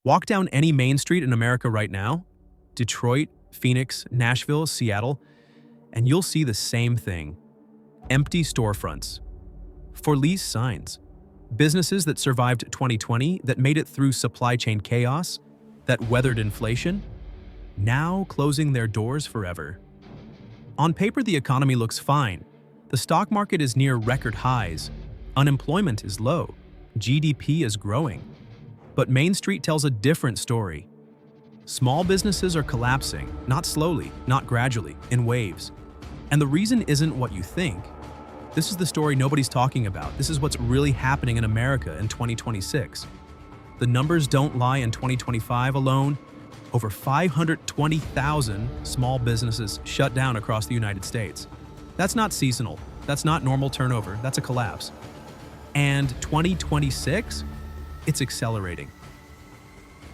Walk down any main street in America right now, Detroit, Phoenix, Nashville, Seattle, and you'll see the same thing. Empty storefronts. For Lease signs. Businesses that survived 2020, that made it through supply chain chaos, that weathered inflation, now closing their doors forever. On paper, the economy looks fine. The stock market is near record highs. Unemployment is low. GDP is growing. But Main Street tells a different story. Small businesses are collapsing, not slowly, not gradually, in waves. And the reason isn't what you think. This is the story nobody's talking about. This is what's really happening in America in 2026. The numbers don't lie. In 2025 alone, over 520,000 small businesses shut down across the United States. That's not seasonal. That's not normal turnover. That's a collapse. And 2026, it's accelerating.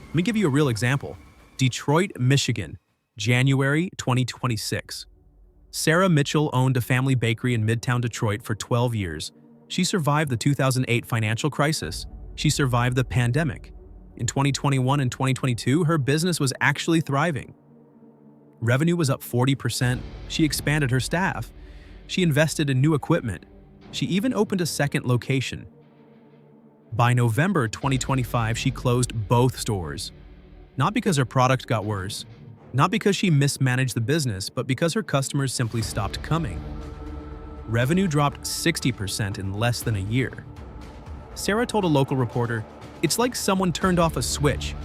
Let me give you a real example. Detroit, Michigan, January 2026. Sarah Mitchell owned a family bakery in Midtown Detroit for 12 years. She survived the 2008 financial crisis. She survived the pandemic. In 2021 and 2022, her business was actually thriving. Revenue was up 40%. She expanded her staff. She invested in new equipment. She even opened a second location. By November 2025, she closed both stores. Not because her product got worse, not because she mismanaged the business, but because her customers simply stopped coming. Revenue dropped 60% in less than a year. Sarah told a local reporter, "It's like someone turned off a switch.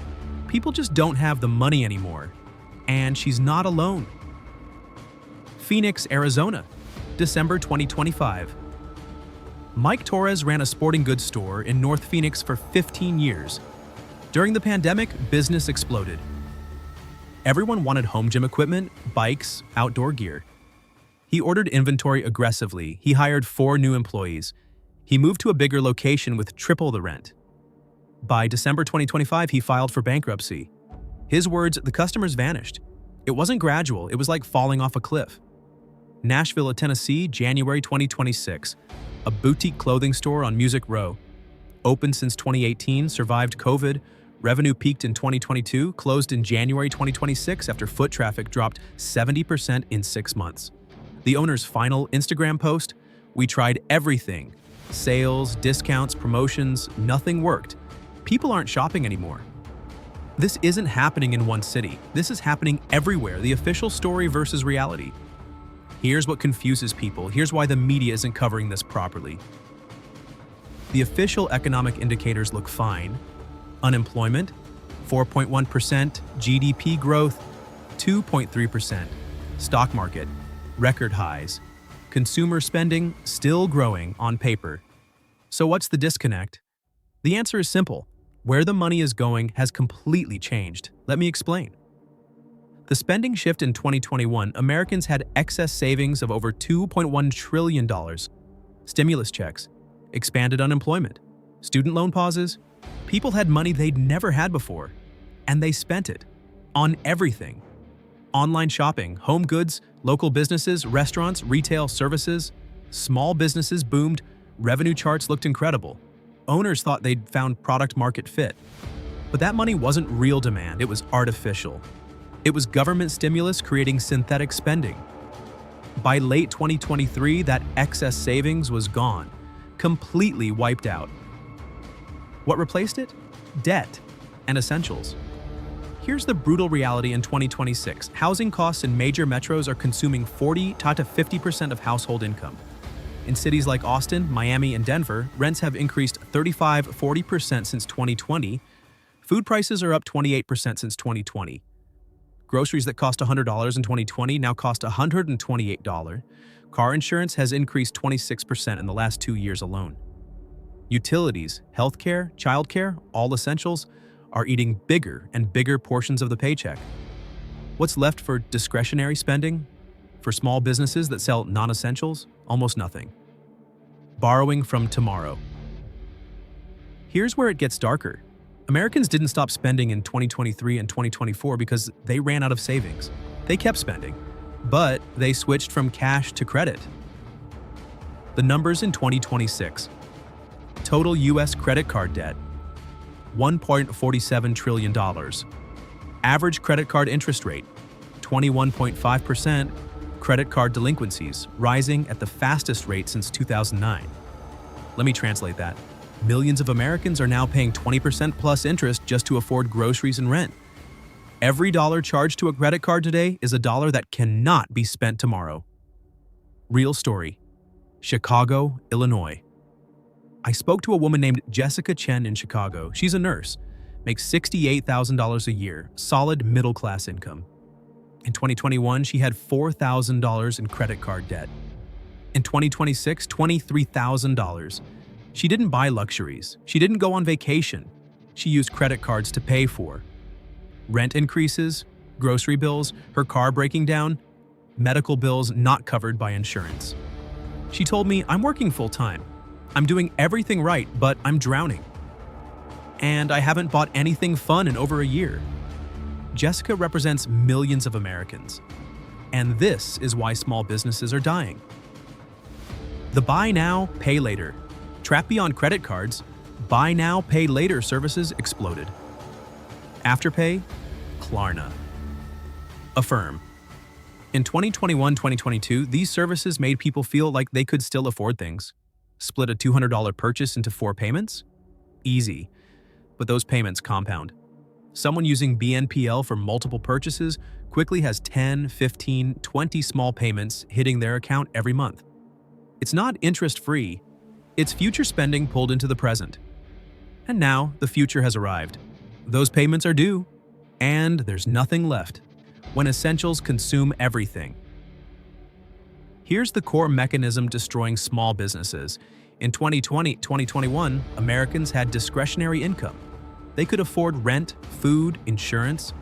People just don't have the money anymore." And she's not alone. Phoenix, Arizona, December 2025. Mike Torres ran a sporting goods store in North Phoenix for 15 years. During the pandemic, business exploded. Everyone wanted home gym equipment, bikes, outdoor gear. He ordered inventory aggressively. He hired 4 new employees. He moved to a bigger location with triple the rent. By December 2025, he filed for bankruptcy. His words, "The customers vanished." It wasn't gradual, it was like falling off a cliff. Nashville, Tennessee, January 2026. A boutique clothing store on Music Row. Opened since 2018, survived COVID. Revenue peaked in 2022, closed in January 2026 after foot traffic dropped 70% in 6 months. The owner's final Instagram post, "We tried everything. Sales, discounts, promotions, nothing worked. People aren't shopping anymore." This isn't happening in one city. This is happening everywhere. The official story versus reality. Here's what confuses people. Here's why the media isn't covering this properly. The official economic indicators look fine. Unemployment, 4.1%, GDP growth, 2.3%, stock market, record highs, consumer spending still growing on paper. So what's the disconnect? The answer is simple. Where the money is going has completely changed. Let me explain. The spending shift in 2021, Americans had excess savings of over $2.1 trillion. Stimulus checks, expanded unemployment, student loan pauses. People had money they'd never had before, and they spent it on everything. Online shopping, home goods, local businesses, restaurants, retail services. Small businesses boomed, revenue charts looked incredible. Owners thought they'd found product market fit. But that money wasn't real demand, it was artificial. It was government stimulus creating synthetic spending. By late 2023, that excess savings was gone, completely wiped out. What replaced it? Debt and essentials. Here's the brutal reality in 2026. Housing costs in major metros are consuming 40 to 50% of household income. In cities like Austin, Miami, and Denver, rents have increased 35–40% since 2020. Food prices are up 28% since 2020. Groceries that cost $100 in 2020 now cost $128. Car insurance has increased 26% in the last 2 years alone. Utilities, healthcare, childcare, all essentials are eating bigger and bigger portions of the paycheck. What's left for discretionary spending? For small businesses that sell non-essentials? Almost nothing. Borrowing from tomorrow. Here's where it gets darker. Americans didn't stop spending in 2023 and 2024 because they ran out of savings. They kept spending, but they switched from cash to credit. The numbers in 2026. Total U.S. credit card debt, $1.47 trillion. Average credit card interest rate, 21.5%. Credit card delinquencies rising at the fastest rate since 2009. Let me translate that. Millions of Americans are now paying 20% plus interest just to afford groceries and rent. Every dollar charged to a credit card today is a dollar that cannot be spent tomorrow. Real story. Chicago, Illinois. I spoke to a woman named Jessica Chen in Chicago. She's a nurse, makes $68,000 a year, solid middle-class income. In 2021, she had $4,000 in credit card debt. In 2026, $23,000. She didn't buy luxuries. She didn't go on vacation. She used credit cards to pay for rent increases, grocery bills, her car breaking down, medical bills not covered by insurance. She told me, "I'm working full-time. I'm doing everything right, but I'm drowning. And I haven't bought anything fun in over a year." Jessica represents millions of Americans. And this is why small businesses are dying. The buy now, pay later. Trapped beyond credit cards, buy now, pay later services exploded. Afterpay, Klarna. Affirm. In 2021-2022, these services made people feel like they could still afford things. Split a $200 purchase into 4 payments? Easy. But those payments compound. Someone using BNPL for multiple purchases quickly has 10, 15, 20 small payments hitting their account every month. It's not interest-free, it's future spending pulled into the present. And now, the future has arrived. Those payments are due, and there's nothing left when essentials consume everything. Here's the core mechanism destroying small businesses. In 2020-2021, Americans had discretionary income. They could afford rent, food, insurance,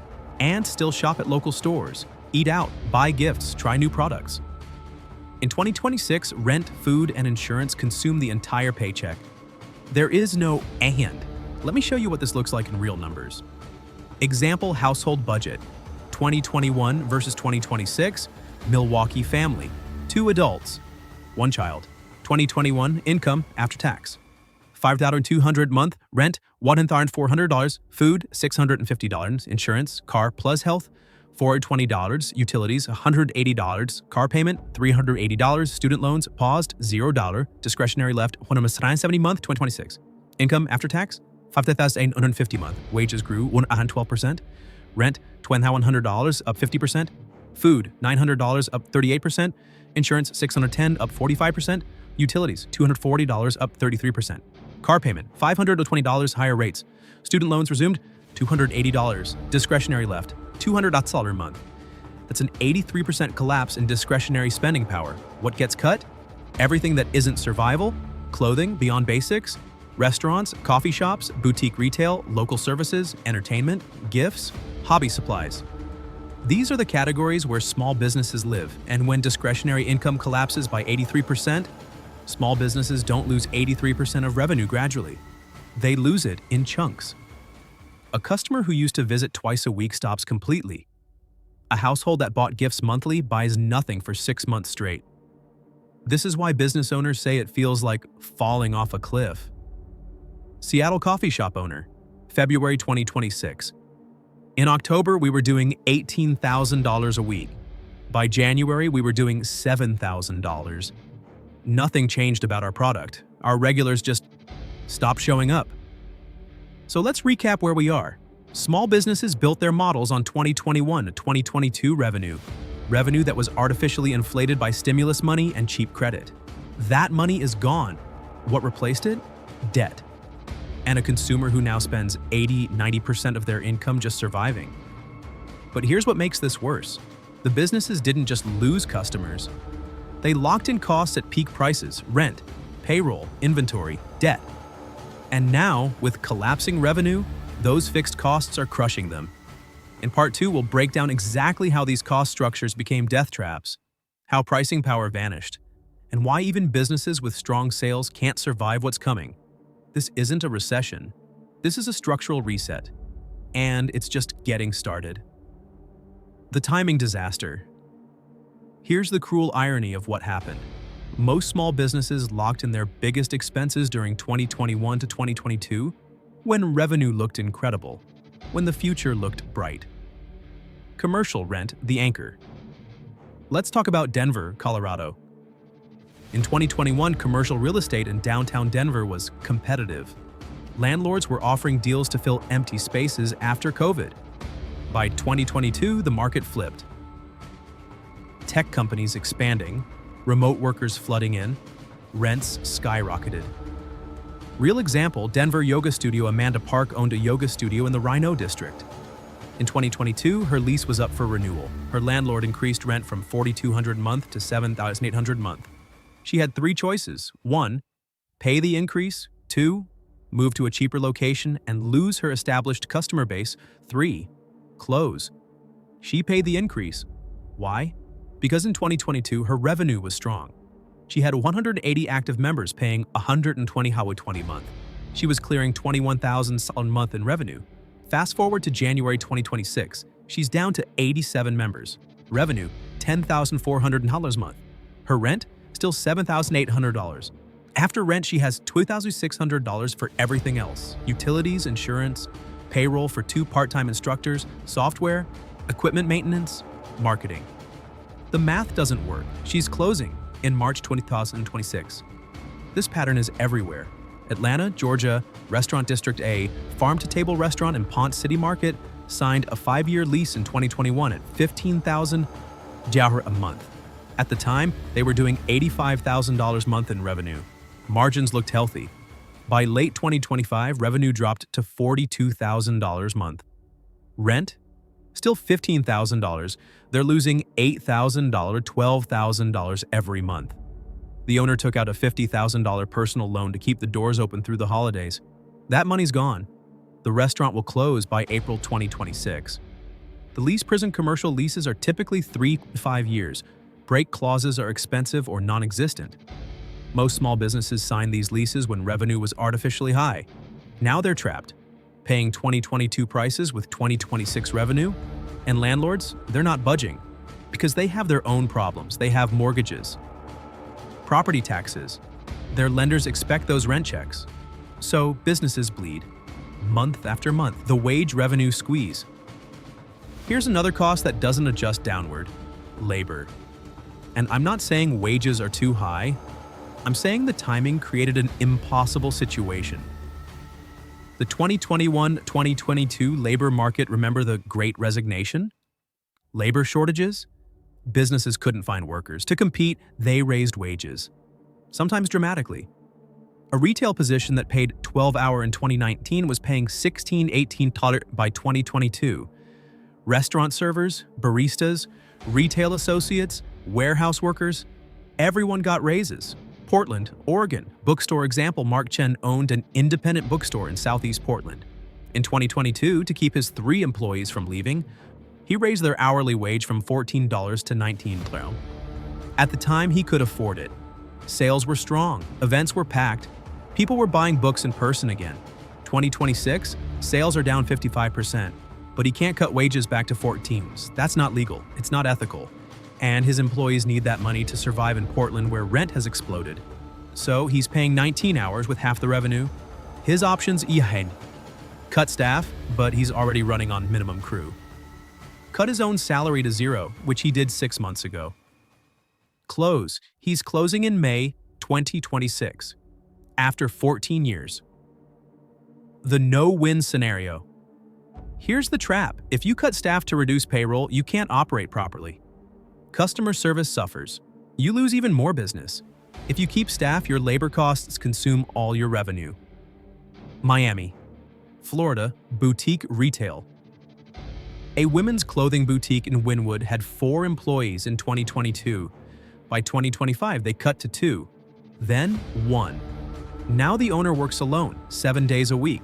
and still shop at local stores, eat out, buy gifts, try new products. In 2026, rent, food, and insurance consume the entire paycheck. There is no and. Let me show you what this looks like in real numbers. Example household budget, 2021 versus 2026, Milwaukee family, 2 adults, 1 child. 2021 income after tax, $5,200 month, rent $1,400, food $650, insurance, car plus health $420, utilities $180, car payment $380, student loans paused $0, discretionary left $170 month 2026. Income after tax $5,850 month, wages grew 112%, rent $2,100 up 50%, food $900 up 38%, insurance $610 up 45%, utilities $240 up 33%. Car payment, $520 higher rates. Student loans resumed, $280. Discretionary left, $200 a month. That's an 83% collapse in discretionary spending power. What gets cut? Everything that isn't survival, clothing beyond basics, restaurants, coffee shops, boutique retail, local services, entertainment, gifts, hobby supplies. These are the categories where small businesses live, and when discretionary income collapses by 83%, small businesses don't lose 83% of revenue gradually. They lose it in chunks. A customer who used to visit twice a week stops completely. A household that bought gifts monthly buys nothing for 6 months straight. This is why business owners say it feels like falling off a cliff. Seattle coffee shop owner, February 2026. In October, we were doing $18,000 a week. By January, we were doing $7,000. Nothing changed about our product. Our regulars just stopped showing up. So let's recap where we are. Small businesses built their models on 2021 to 2022 revenue that was artificially inflated by stimulus money and cheap credit. That money is gone. What replaced it? Debt. And a consumer who now spends 80-90% of their income just surviving. But here's what makes this worse. The businesses didn't just lose customers. They locked in costs at peak prices, rent, payroll, inventory, debt. And now, with collapsing revenue, those fixed costs are crushing them. In Part 2, we'll break down exactly how these cost structures became death traps, how pricing power vanished, and why even businesses with strong sales can't survive what's coming. This isn't a recession. This is a structural reset. And it's just getting started. The timing disaster. Here's the cruel irony of what happened. Most small businesses locked in their biggest expenses during 2021 to 2022, when revenue looked incredible, when the future looked bright. Commercial rent, the anchor. Let's talk about Denver, Colorado. In 2021, commercial real estate in downtown Denver was competitive. Landlords were offering deals to fill empty spaces after COVID. By 2022, the market flipped. Tech companies expanding, remote workers flooding in, rents skyrocketed. Real example, Denver yoga studio Amanda Park owned a yoga studio in the Rhino district. In 2022, her lease was up for renewal. Her landlord increased rent from $4,200 a month to $7,800 a month. She had 3 choices. 1, pay the increase. 2, move to a cheaper location and lose her established customer base. 3, close. She paid the increase. Why? Because in 2022, her revenue was strong. She had 180 active members paying $120 a month. She was clearing $21,000 a month in revenue. Fast forward to January 2026, she's down to 87 members. Revenue, $10,400 a month. Her rent, still $7,800. After rent, she has $2,600 for everything else: utilities, insurance, payroll for 2 part-time instructors, software, equipment maintenance, marketing. The math doesn't work. She's closing in March 2026. This pattern is everywhere. Atlanta, Georgia, Restaurant District A, Farm-to-Table Restaurant in Ponce City Market signed a 5-year lease in 2021 at $15,000 a month. At the time, they were doing $85,000 a month in revenue. Margins looked healthy. By late 2025, revenue dropped to $42,000 a month. Rent? Still $15,000. They're losing $8,000, $12,000 every month. The owner took out a $50,000 personal loan to keep the doors open through the holidays. That money's gone. The restaurant will close by April 2026. The lease prison commercial leases are typically 3 to 5 years. Break clauses are expensive or non-existent. Most small businesses signed these leases when revenue was artificially high. Now they're trapped, paying 2022 prices with 2026 revenue, and landlords, they're not budging because they have their own problems. They have mortgages, property taxes. Their lenders expect those rent checks. So businesses bleed, month after month, the wage revenue squeeze. Here's another cost that doesn't adjust downward: labor. And I'm not saying wages are too high. I'm saying the timing created an impossible situation. The 2021-2022 labor market, remember the Great Resignation? Labor shortages? Businesses couldn't find workers. To compete, they raised wages, sometimes dramatically. A retail position that paid $12 in 2019 was paying $16, $18 by 2022. Restaurant servers, baristas, retail associates, warehouse workers, everyone got raises. Portland, Oregon. Bookstore example, Mark Chen owned an independent bookstore in Southeast Portland. In 2022, to keep his 3 employees from leaving, he raised their hourly wage from $14 to $19. At the time, he could afford it. Sales were strong, events were packed, people were buying books in person again. 2026, sales are down 55%, but he can't cut wages back to 14s. That's not legal, it's not ethical. And his employees need that money to survive in Portland, where rent has exploded. So he's paying 19 hours with half the revenue. His options: cut staff, but he's already running on minimum crew. Cut his own salary to 0, which he did 6 months ago. Close. He's closing in May 2026, after 14 years. The no-win scenario. Here's the trap: if you cut staff to reduce payroll, you can't operate properly. Customer service suffers. You lose even more business. If you keep staff, your labor costs consume all your revenue. Miami, Florida, boutique retail. A women's clothing boutique in Wynwood had 4 employees in 2022. By 2025, they cut to 2, then 1. Now the owner works alone, 7 days a week.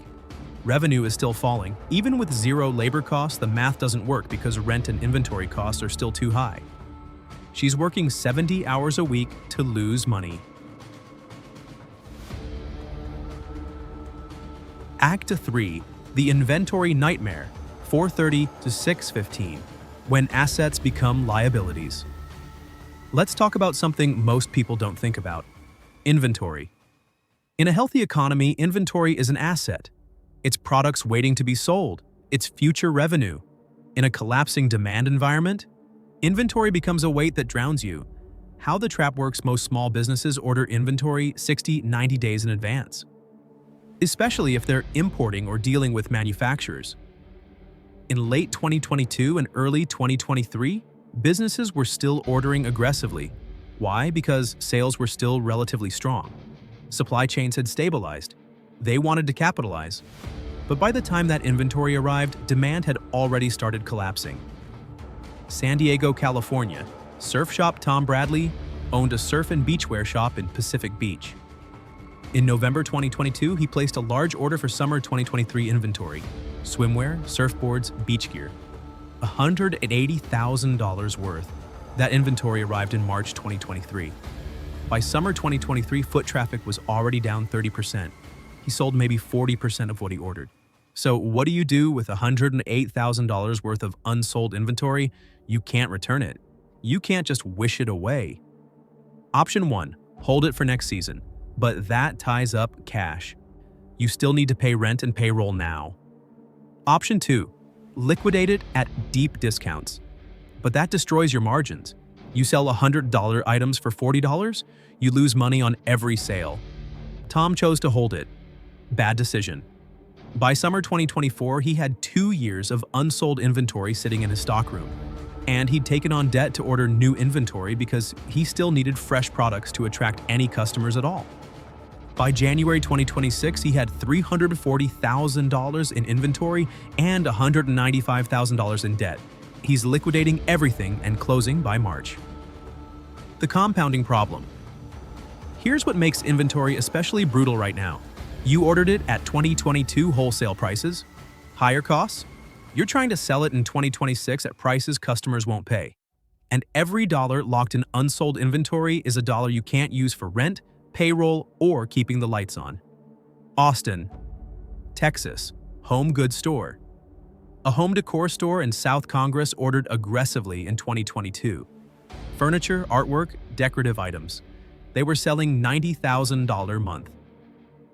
Revenue is still falling. Even with 0 labor costs, the math doesn't work because rent and inventory costs are still too high. She's working 70 hours a week to lose money. Act 3, the inventory nightmare, 4:30 to 6:15, when assets become liabilities. Let's talk about something most people don't think about: inventory. In a healthy economy, inventory is an asset. It's products waiting to be sold. It's future revenue. In a collapsing demand environment, inventory becomes a weight that drowns you. How the trap works: most small businesses order inventory 60-90 days in advance, especially if they're importing or dealing with manufacturers. In late 2022 and early 2023, businesses were still ordering aggressively. Why? Because sales were still relatively strong. Supply chains had stabilized. They wanted to capitalize. But by the time that inventory arrived, demand had already started collapsing. San Diego, California, surf shop Tom Bradley owned a surf and beachwear shop in Pacific Beach. In November 2022, he placed a large order for summer 2023 inventory: swimwear, surfboards, beach gear. $180,000 worth. That inventory arrived in March 2023. By summer 2023, foot traffic was already down 30%. He sold maybe 40% of what he ordered. So what do you do with $108,000 worth of unsold inventory? You can't return it. You can't just wish it away. Option 1, hold it for next season, but that ties up cash. You still need to pay rent and payroll now. Option 2, liquidate it at deep discounts, but that destroys your margins. You sell $100 items for $40, you lose money on every sale. Tom chose to hold it. Bad decision. By summer 2024, he had 2 years of unsold inventory sitting in his stockroom, and he'd taken on debt to order new inventory because he still needed fresh products to attract any customers at all. By January 2026, he had $340,000 in inventory and $195,000 in debt. He's liquidating everything and closing by March. The compounding problem. Here's what makes inventory especially brutal right now. You ordered it at 2022 wholesale prices. Higher costs? You're trying to sell it in 2026 at prices customers won't pay. And every dollar locked in unsold inventory is a dollar you can't use for rent, payroll, or keeping the lights on. Austin, Texas, home goods store. A home decor store in South Congress ordered aggressively in 2022. Furniture, artwork, decorative items. They were selling $90,000 a month.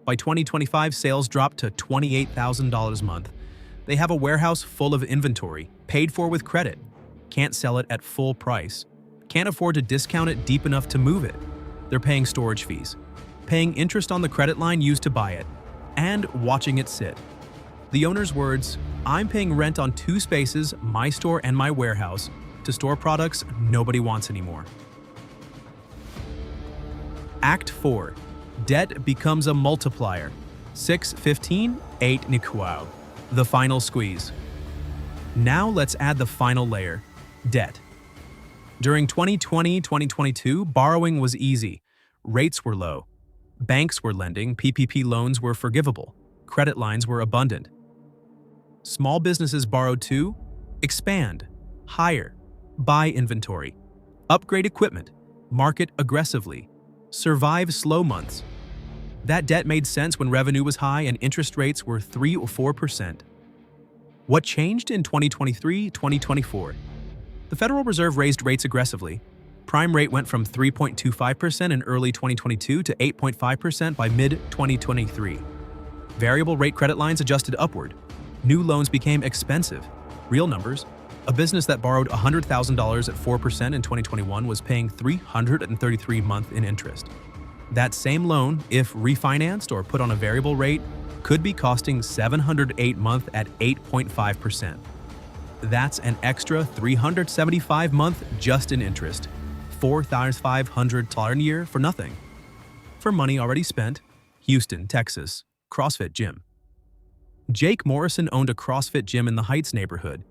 By 2025, sales dropped to $28,000 a month. They have a warehouse full of inventory, paid for with credit. Can't sell it at full price. Can't afford to discount it deep enough to move it. They're paying storage fees, paying interest on the credit line used to buy it, and watching it sit. The owner's words: "I'm paying rent on 2 spaces, my store and my warehouse, to store products nobody wants anymore." Act 4. Debt becomes a multiplier. 6:15, 8 Nikwao. The final squeeze. Now let's add the final layer: debt. During 2020-2022, borrowing was easy. Rates were low. Banks were lending, PPP loans were forgivable, credit lines were abundant. Small businesses borrowed to expand, hire, buy inventory, upgrade equipment, market aggressively, survive slow months. That debt made sense when revenue was high and interest rates were 3 or 4%. What changed in 2023-2024? The Federal Reserve raised rates aggressively. Prime rate went from 3.25% in early 2022 to 8.5% by mid-2023. Variable rate credit lines adjusted upward. New loans became expensive. Real numbers: a business that borrowed $100,000 at 4% in 2021 was paying $333 a month in interest. That same loan, if refinanced or put on a variable rate, could be costing $708 a month at 8.5%. That's an extra $375 a month just in interest. $4,500 a year for nothing. For money already spent. Houston, Texas, CrossFit gym. Jake Morrison owned a CrossFit gym in the Heights neighborhood.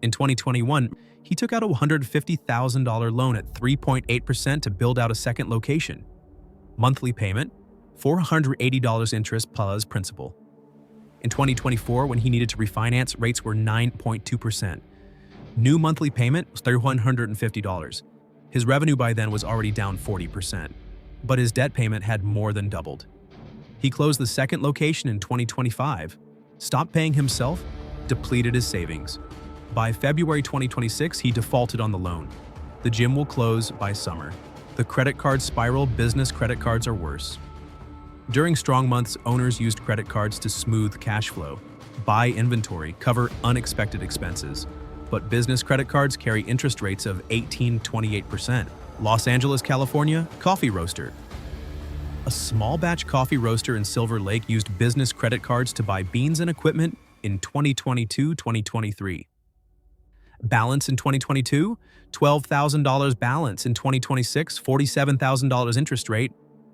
In 2021, he took out a $150,000 loan at 3.8% to build out a second location. Monthly payment: $480 interest plus principal. In 2024, when he needed to refinance, rates were 9.2%. New monthly payment was $150. His revenue by then was already down 40%, but his debt payment had more than doubled. He closed the second location in 2025, stopped paying himself, depleted his savings. By February 2026, he defaulted on the loan. The gym will close by summer. The credit card spiral: business credit cards are worse. During strong months, owners used credit cards to smooth cash flow. buy inventory, cover unexpected expenses. But business credit cards carry interest rates of 18-28%. Los Angeles, California, coffee roaster. A small batch coffee roaster in Silver Lake used business credit cards to buy beans and equipment in 2022-2023. Balance in 2022, $12,000 balance. In 2026, $47,000 interest rate,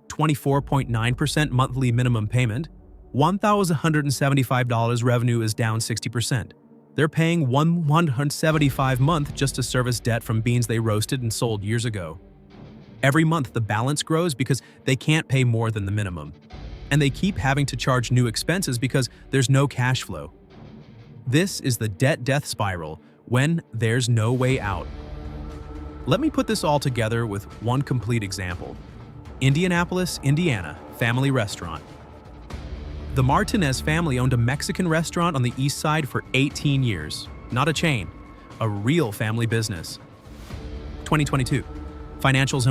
24.9% monthly minimum payment, $1,175 revenue is down 60%. They're paying $175 a month just to service debt from beans they roasted and sold years ago. Every month, the balance grows because they can't pay more than the minimum. And they keep having to charge new expenses because there's no cash flow. This is the debt-death spiral when there's no way out. Let me put this all together with one complete example. Indianapolis, Indiana, family restaurant. The Martinez family owned a Mexican restaurant on the east side for 18 years. Not a chain, a real family business. 2022. Financials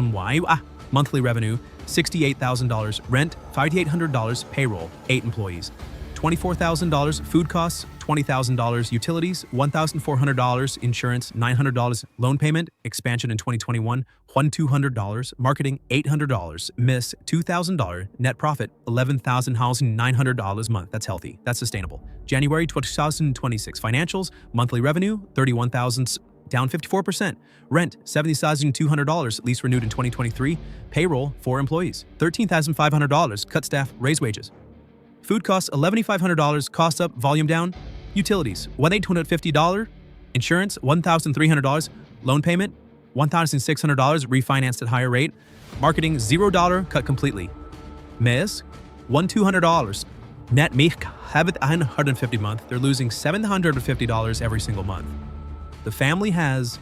monthly revenue, $68,000, rent, $5,800, payroll, 8 employees. $24,000 food costs, $20,000 utilities, $1,400 insurance, $900 loan payment, expansion in 2021, $1,200 marketing, $800 miss, $2,000 net profit, $11,000 housing, $900 a month. That's healthy. That's sustainable. January 2026 financials, monthly revenue, $31,000 down 54%. Rent, $70,200, lease renewed in 2023. Payroll, 4 employees. $13,500, cut staff, raise wages. Food costs, $11,500, cost up, volume down. Utilities, $1,850. Insurance, $1,300. Loan payment, $1,600, refinanced at higher rate. Marketing, $0, cut completely. Miss, $1,200. Net me, $150 a month. They're losing $750 every single month. The family has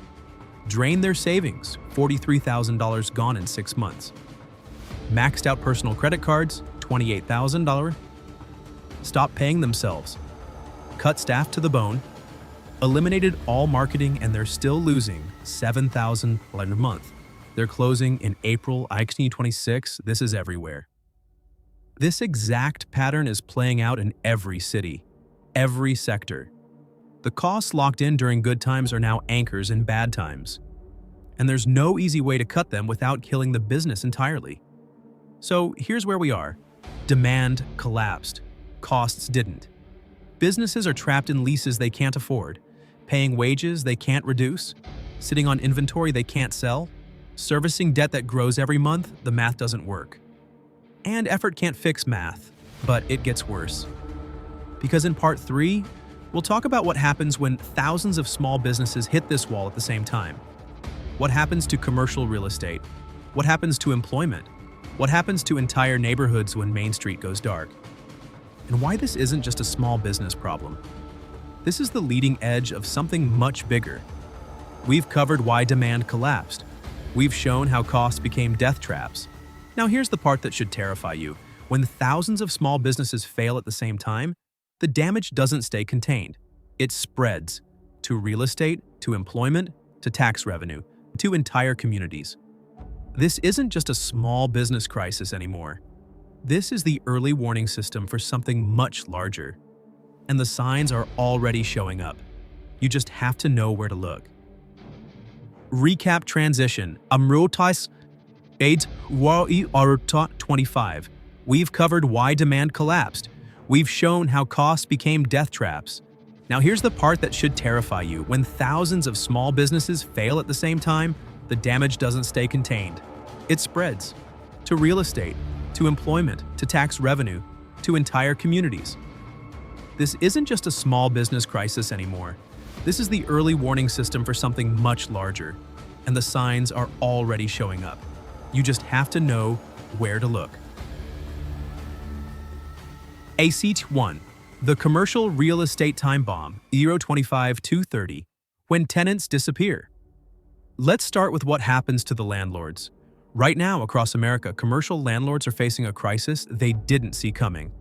drained their savings, $43,000 gone in 6 months. Maxed out personal credit cards, $28,000. Stopped paying themselves. Cut staff to the bone. Eliminated all marketing, and they're still losing $7,000 a month. They're closing in April 2026. This is everywhere. This exact pattern is playing out in every city, every sector. The costs locked in during good times are now anchors in bad times. And there's no easy way to cut them without killing the business entirely. So here's where we are. Demand collapsed. Costs didn't. Businesses are trapped in leases they can't afford, paying wages they can't reduce, sitting on inventory they can't sell, servicing debt that grows every month. The math doesn't work. And effort can't fix math, but it gets worse. Because in part 3, we'll talk about what happens when thousands of small businesses hit this wall at the same time. What happens to commercial real estate? What happens to employment? What happens to entire neighborhoods when Main Street goes dark? And why this isn't just a small business problem. This is the leading edge of something much bigger. We've covered why demand collapsed. We've shown how costs became death traps. Now here's the part that should terrify you. When thousands of small businesses fail at the same time, the damage doesn't stay contained. It spreads to real estate, to employment, to tax revenue, to entire communities. This isn't just a small business crisis anymore. This is the early warning system for something much larger. And the signs are already showing up. You just have to know where to look. Recap transition. Amrotais AIDS 25. We've covered why demand collapsed. We've shown how costs became death traps. Now here's the part that should terrify you. When thousands of small businesses fail at the same time, the damage doesn't stay contained. It spreads to real estate, to employment, to tax revenue, to entire communities. This isn't just a small business crisis anymore. This is the early warning system for something much larger, and the signs are already showing up. You just have to know where to look. ACT1, the commercial real estate time bomb, 25-230, when tenants disappear. Let's start with what happens to the landlords. Right now, across America, commercial landlords are facing a crisis they didn't see coming.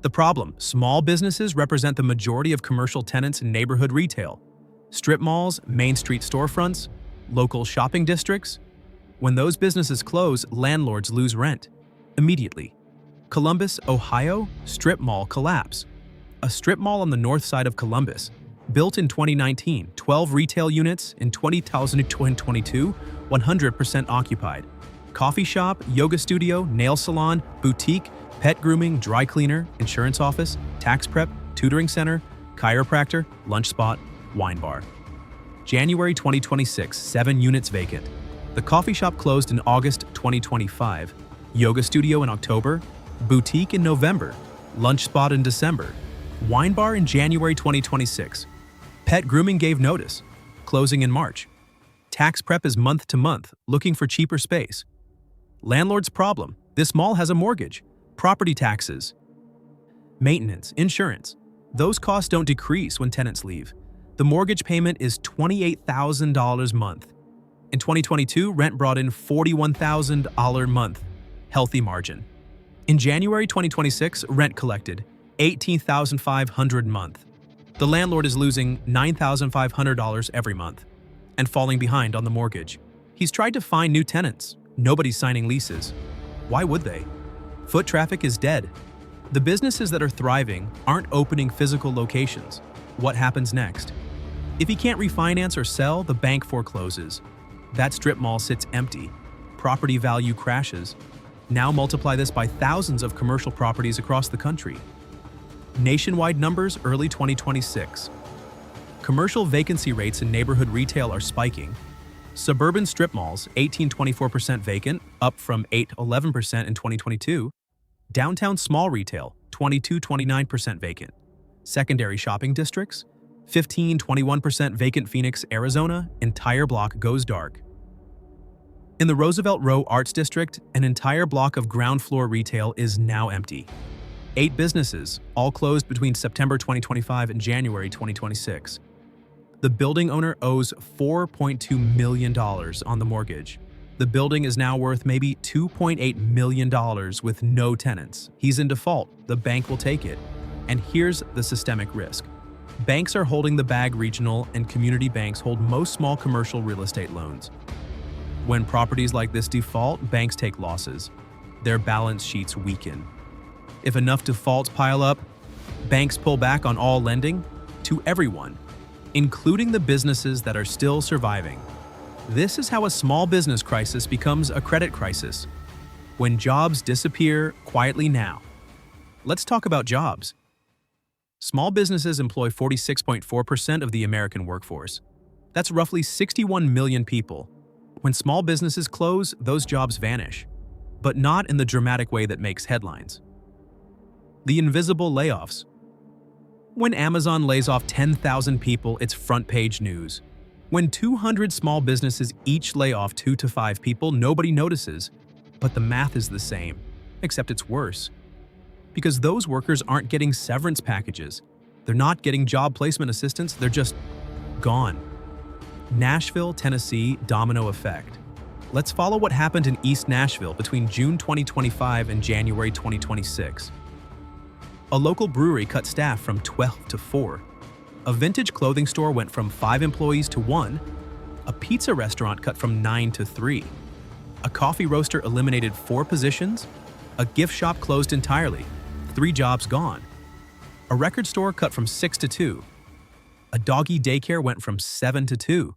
The problem: small businesses represent the majority of commercial tenants in neighborhood retail. Strip malls, Main Street storefronts, local shopping districts. When those businesses close, landlords lose rent immediately. Columbus, Ohio, strip mall collapse. a strip mall on the north side of Columbus. Built in 2019, 12 retail units. In 2022, 100% occupied. Coffee shop, yoga studio, nail salon, boutique, pet grooming, dry cleaner, insurance office, tax prep, tutoring center, chiropractor, lunch spot, wine bar. January 2026, 7 units vacant. The coffee shop closed in August 2025. Yoga studio in October. Boutique in November. Lunch spot in December. Wine bar in January 2026. Pet grooming gave notice, closing in March. Tax prep is month to month, looking for cheaper space. Landlord's problem: this mall has a mortgage. Property taxes. Maintenance, insurance. Those costs don't decrease when tenants leave. The mortgage payment is $28,000 a month. In 2022, rent brought in $41,000 a month. Healthy margin. In January 2026, rent collected $18,500 a month. The landlord is losing $9,500 every month and falling behind on the mortgage. He's tried to find new tenants. Nobody's signing leases. Why would they? Foot traffic is dead. The businesses that are thriving aren't opening physical locations. What happens next? If he can't refinance or sell, the bank forecloses. That strip mall sits empty. Property value crashes. Now multiply this by thousands of commercial properties across the country. Nationwide numbers early 2026. Commercial vacancy rates in neighborhood retail are spiking. Suburban strip malls, 18-24% vacant, up from 8-11% in 2022. Downtown small retail, 22-29% vacant. Secondary shopping districts, 15-21% vacant. Phoenix, Arizona, entire block goes dark. In the Roosevelt Row Arts District, an entire block of ground floor retail is now empty. 8 businesses, all closed between September 2025 and January 2026. The building owner owes $4.2 million on the mortgage. The building is now worth maybe $2.8 million with no tenants. He's in default. The bank will take it. And here's the systemic risk. Banks are holding the bag. Regional and community banks hold most small commercial real estate loans. When properties like this default, banks take losses. Their balance sheets weaken. If enough defaults pile up, banks pull back on all lending to everyone, including the businesses that are still surviving. This is how a small business crisis becomes a credit crisis. When jobs disappear quietly now. Let's talk about jobs. Small businesses employ 46.4% of the American workforce. That's roughly 61 million people. When small businesses close, those jobs vanish, but not in the dramatic way that makes headlines. The invisible layoffs. When Amazon lays off 10,000 people, it's front-page news. When 200 small businesses each lay off 2 to 5 people, nobody notices. But the math is the same, except it's worse. Because those workers aren't getting severance packages. They're not getting job placement assistance, they're just gone. Nashville, Tennessee, domino effect. Let's follow what happened in East Nashville between June 2025 and January 2026. A local brewery cut staff from 12 to 4. A vintage clothing store went from 5 employees to 1. A pizza restaurant cut from 9 to 3. A coffee roaster eliminated 4 positions. A gift shop closed entirely. 3 jobs gone. A record store cut from 6 to 2. A doggy daycare went from 7 to 2.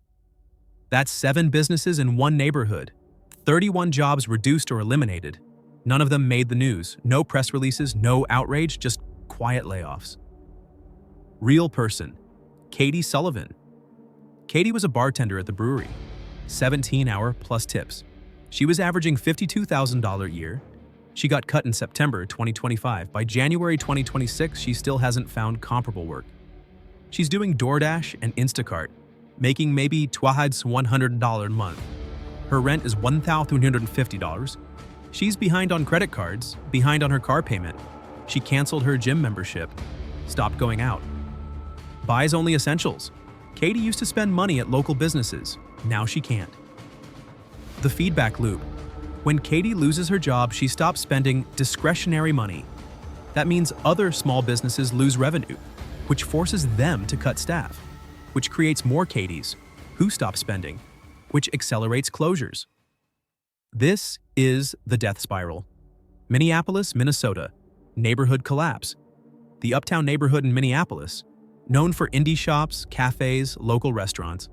That's 7 businesses in one neighborhood. 31 jobs reduced or eliminated. None of them made the news. No press releases, no outrage, just quiet layoffs. Real person. Katie Sullivan. Katie was a bartender at the brewery. 17-hour plus tips. She was averaging $52,000 a year. She got cut in September 2025. By January 2026, she still hasn't found comparable work. She's doing DoorDash and Instacart, making maybe $100 a month. Her rent is $1,350. She's behind on credit cards, behind on her car payment. She canceled her gym membership, stopped going out. Buys only essentials. Katie used to spend money at local businesses. Now she can't. The feedback loop. When Katie loses her job, she stops spending discretionary money. That means other small businesses lose revenue, which forces them to cut staff, which creates more Katies who stop spending, which accelerates closures. This is the death spiral. Minneapolis, Minnesota. Neighborhood collapse. the uptown neighborhood in Minneapolis, known for indie shops, cafes, local restaurants.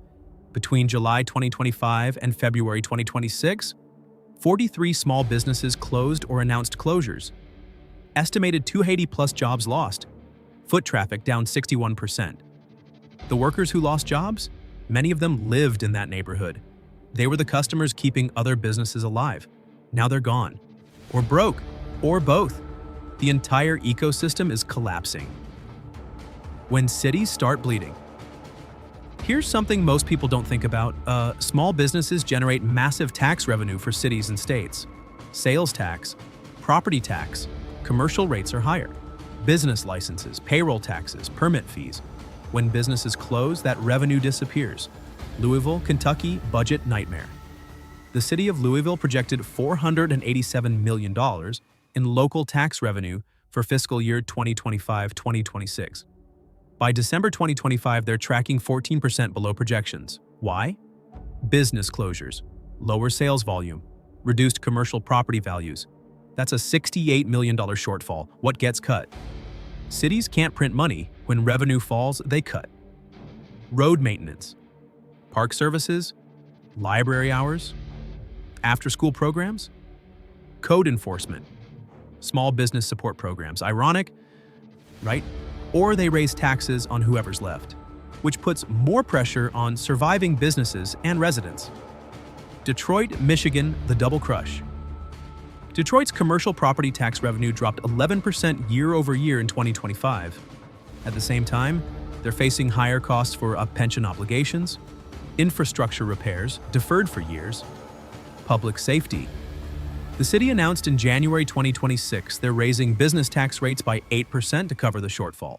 Between July 2025 and February 2026, 43 small businesses closed or announced closures. Estimated 280+ jobs lost. Foot traffic down 61%. The workers who lost jobs? Many of them lived in that neighborhood. They were the customers keeping other businesses alive. Now they're gone. Or broke. Or both. The entire ecosystem is collapsing. When cities start bleeding. Here's something most people don't think about. Small businesses generate massive tax revenue for cities and states. Sales tax, property tax, commercial rates are higher. Business licenses, payroll taxes, permit fees. When businesses close, that revenue disappears. Louisville, Kentucky budget nightmare. The city of Louisville projected $487 million in local tax revenue for fiscal year 2025-2026. By December 2025, they're tracking 14% below projections. Why? Business closures, lower sales volume, reduced commercial property values. That's a $68 million shortfall. What gets cut? Cities can't print money. When revenue falls, they cut. Road maintenance, park services, library hours, after-school programs, code enforcement, small business support programs. Ironic, right? Or they raise taxes on whoever's left, which puts more pressure on surviving businesses and residents. Detroit, Michigan, the double crush. Detroit's commercial property tax revenue dropped 11% year over year in 2025. At the same time, they're facing higher costs for pension obligations, infrastructure repairs deferred for years, public safety. The city announced in January 2026 they're raising business tax rates by 8% to cover the shortfall.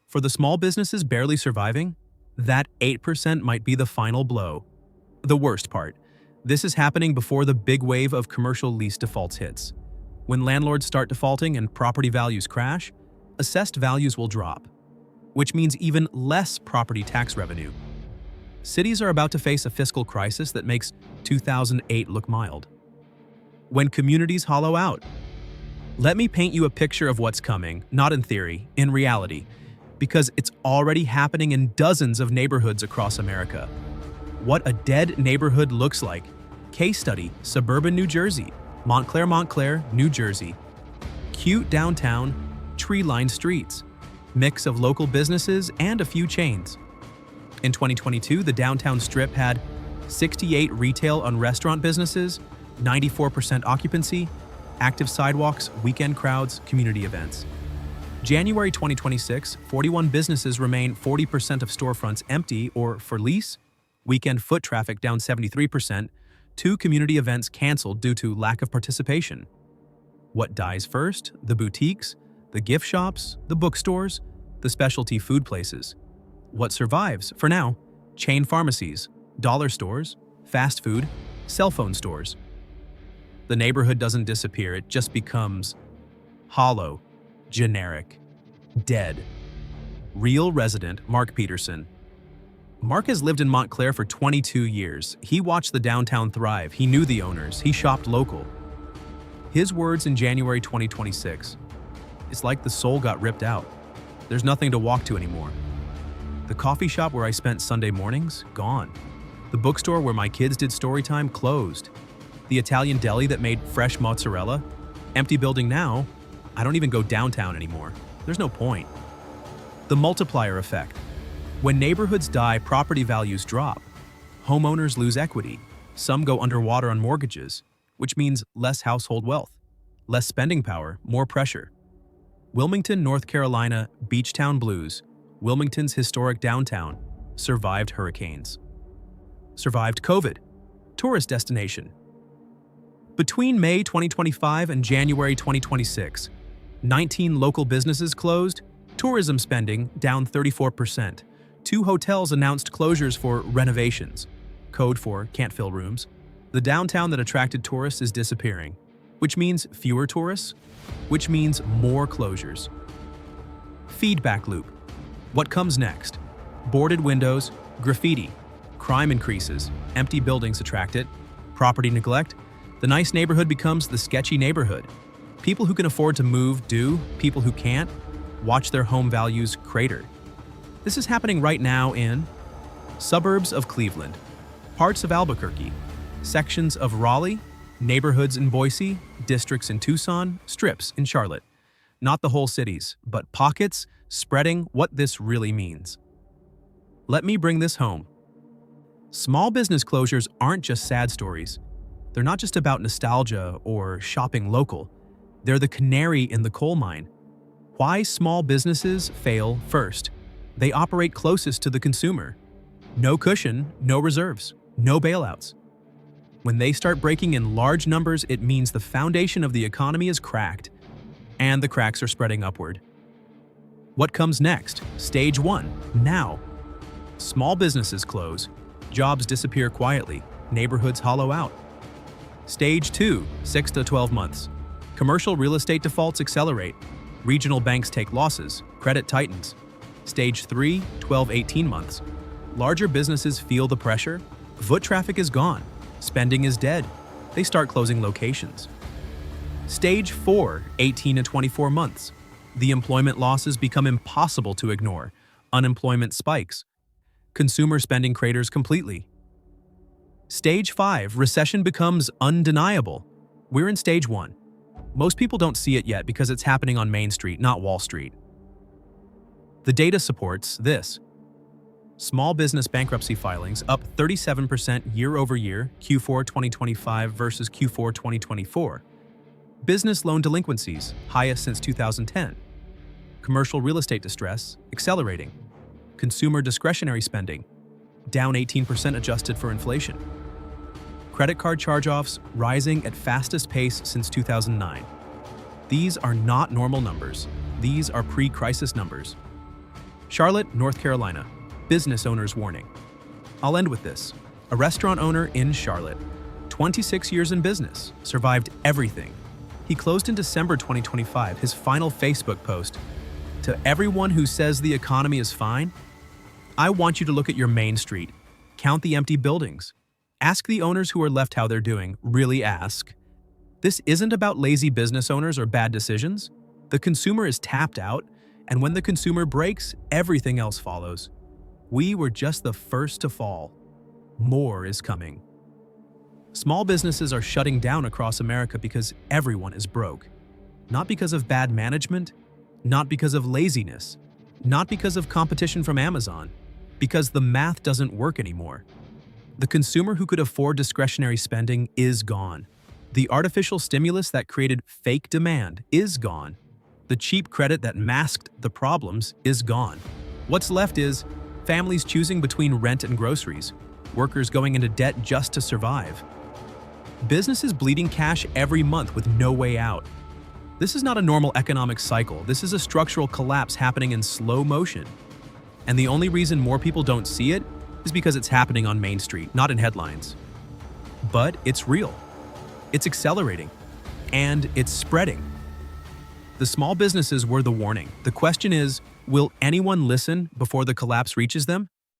For the small businesses barely surviving, that 8% might be the final blow. The worst part, this is happening before the big wave of commercial lease defaults hits. When landlords start defaulting and property values crash, assessed values will drop, which means even less property tax revenue. Cities are about to face a fiscal crisis that makes 2008 look mild. When communities hollow out. Let me paint you a picture of what's coming, not in theory, in reality, because it's already happening in dozens of neighborhoods across America. What a dead neighborhood looks like. Case study, suburban New Jersey, Montclair, New Jersey. Cute downtown, tree-lined streets, mix of local businesses and a few chains. In 2022, the downtown strip had 68 retail and restaurant businesses, 94% occupancy, active sidewalks, weekend crowds, community events. January 2026, 41 businesses remain 40% of storefronts empty or for lease, weekend foot traffic down 73%, 2 community events canceled due to lack of participation. What dies first? The boutiques, the gift shops, the bookstores, the specialty food places. What survives, for now? Chain pharmacies, dollar stores, fast food, cell phone stores. The neighborhood doesn't disappear, it just becomes hollow, generic, dead. Real resident Mark Peterson. Mark has lived in Montclair for 22 years. He watched the downtown thrive. He knew the owners. He shopped local. His words in January 2026. It's like the soul got ripped out. There's nothing to walk to anymore. The coffee shop where I spent Sunday mornings, gone. The bookstore where my kids did story time, closed. The Italian deli that made fresh mozzarella, empty building now. I don't even go downtown anymore. There's no point. The multiplier effect. When neighborhoods die, property values drop. Homeowners lose equity. Some go underwater on mortgages, which means less household wealth, less spending power, more pressure. Wilmington, North Carolina, Beachtown Blues, Wilmington's historic downtown, survived hurricanes. Survived COVID, tourist destination. Between May 2025 and January 2026, 19 local businesses closed, tourism spending down 34%. 2 hotels announced closures for renovations, code for can't fill rooms. The downtown that attracted tourists is disappearing, which means fewer tourists, which means more closures. Feedback loop. What comes next? Boarded windows, graffiti, crime increases, empty buildings attract it, property neglect. The nice neighborhood becomes the sketchy neighborhood. People who can afford to move do, people who can't, watch their home values crater. This is happening right now in suburbs of Cleveland, parts of Albuquerque, sections of Raleigh, neighborhoods in Boise, districts in Tucson, strips in Charlotte. Not the whole cities, but pockets, spreading what this really means. Let me bring this home. Small business closures aren't just sad stories. They're not just about nostalgia or shopping local. They're the canary in the coal mine. Why small businesses fail first. They operate closest to the consumer. No cushion, no reserves, no bailouts. When they start breaking in large numbers, it means the foundation of the economy is cracked, and the cracks are spreading upward. What comes next? Stage 1, now. Small businesses close, jobs disappear quietly, neighborhoods hollow out. Stage 2, 6 to 12 months. Commercial real estate defaults accelerate, regional banks take losses, credit tightens. Stage 3, 12-18 months. Larger businesses feel the pressure, foot traffic is gone, spending is dead, they start closing locations. Stage 4, 18 to 24 months. The employment losses become impossible to ignore, unemployment spikes. Consumer spending craters completely. Stage 5, recession becomes undeniable. We're in stage 1. Most people don't see it yet because it's happening on Main Street, not Wall Street. The data supports this. Small business bankruptcy filings up 37% year over year, Q4 2025 versus Q4 2024. Business loan delinquencies, highest since 2010. Commercial real estate distress, accelerating. Consumer discretionary spending, down 18% adjusted for inflation. Credit card charge-offs rising at fastest pace since 2009. These are not normal numbers. These are pre-crisis numbers. Charlotte, North Carolina. Business owners warning. I'll end with this. A restaurant owner in Charlotte, 26 years in business, survived everything. He closed in December 2025, his final Facebook post. To everyone who says the economy is fine, I want you to look at your Main Street. Count the empty buildings. Ask the owners who are left how they're doing. Really ask. This isn't about lazy business owners or bad decisions. The consumer is tapped out, and when the consumer breaks, everything else follows. We were just the first to fall. More is coming. Small businesses are shutting down across America because everyone is broke. Not because of bad management, not because of laziness, not because of competition from Amazon, because the math doesn't work anymore. The consumer who could afford discretionary spending is gone. The artificial stimulus that created fake demand is gone. The cheap credit that masked the problems is gone. What's left is families choosing between rent and groceries, workers going into debt just to survive, businesses bleeding cash every month with no way out. This is not a normal economic cycle. This is a structural collapse happening in slow motion. And the only reason more people don't see it is because it's happening on Main Street, not in headlines. But it's real. It's accelerating. And it's spreading. The small businesses were the warning. The question is, will anyone listen before the collapse reaches them?